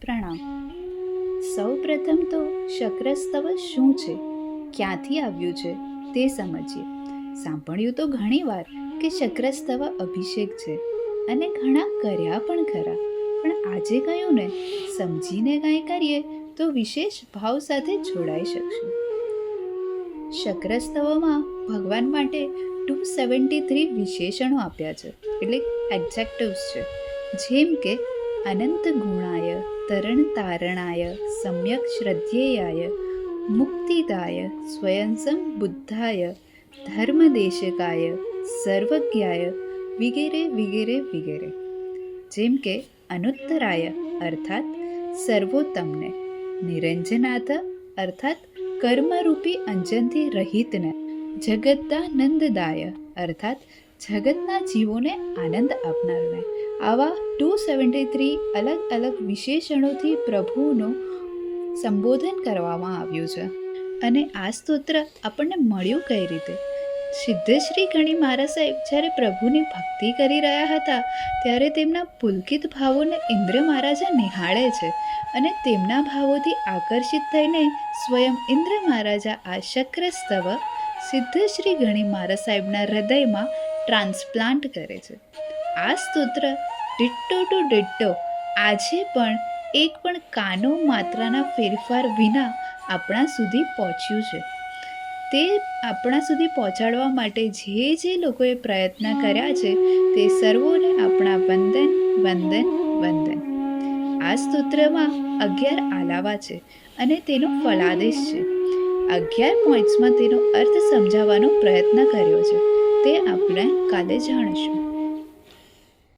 પ્રણામ. સૌપ્રથમ તો શક્રસ્તવ શું છે, ક્યાંથી આવ્યું છે તે સમજીએ. સાંભળ્યું તો ઘણીવાર કે શક્રસ્તવ અભિષેક છે અને ઘણા કર્યા પણ ખરા, પણ આજે કહ્યું ને, સમજીને કાંઈ કરીએ તો વિશેષ ભાવ સાથે જોડાઈ શકશું. શક્રસ્તવમાં ભગવાન માટે 273 વિશેષણો આપ્યા છે, એટલે એડજેક્ટિવ્સ છે, જેમ કે અનંત ગુણાય, તરણ તારણાય, સમ્યક શ્રદ્ધેયાય, મુક્તિદાય, સ્વયંસમ બુદ્ધાય, ધર્મદેશકાય, સર્વજ્ઞાય વગેરે વગેરે વગેરે. જેમ કે અનુત્તરાય અર્થાત સર્વોત્તમને, નિરંજનાથ અર્થાત કર્મરૂપી અંજનથી રહિતને, જગદાનંદદાય અર્થાત જગતના જીવોને આનંદ આપનારને. આવા 273 અલગ અલગ વિશેષણોથી પ્રભુનું સંબોધન કરવામાં આવ્યું છે. અને આ સ્તોત્ર આપણને મળ્યું કઈ રીતે? સિદ્ધશ્રી ગણી મહારાજ સાહેબ જ્યારે પ્રભુની ભક્તિ કરી રહ્યા હતા ત્યારે તેમના પુલકિત ભાવોને ઇન્દ્ર મહારાજા નિહાળે છે અને તેમના ભાવોથી આકર્ષિત થઈને સ્વયં ઇન્દ્ર મહારાજા આ શક્રસ્તવ સિદ્ધશ્રી ગણી મહારાજ સાહેબના હૃદયમાં ટ્રાન્સપ્લાન્ટ કરે છે. આ સ્તોત્ર ડિટ્ટો ટુ ડિટ્ટો આજે પણ એક પણ કાનો માત્રાના ફેરફાર વિના આપણા સુધી પહોંચ્યું છે. તે આપણા સુધી પહોંચાડવા માટે જે લોકોએ પ્રયત્ન કર્યા છે તે સર્વોને આપણા વંદન વંદન વંદન. આ સ્તોત્રમાં 11 આલાવા છે અને તેનો ફલાદેશ છે. 11 પોઈન્ટ્સમાં તેનો અર્થ સમજાવવાનો પ્રયત્ન કર્યો છે, તે આપણે કાલે જાણીશું.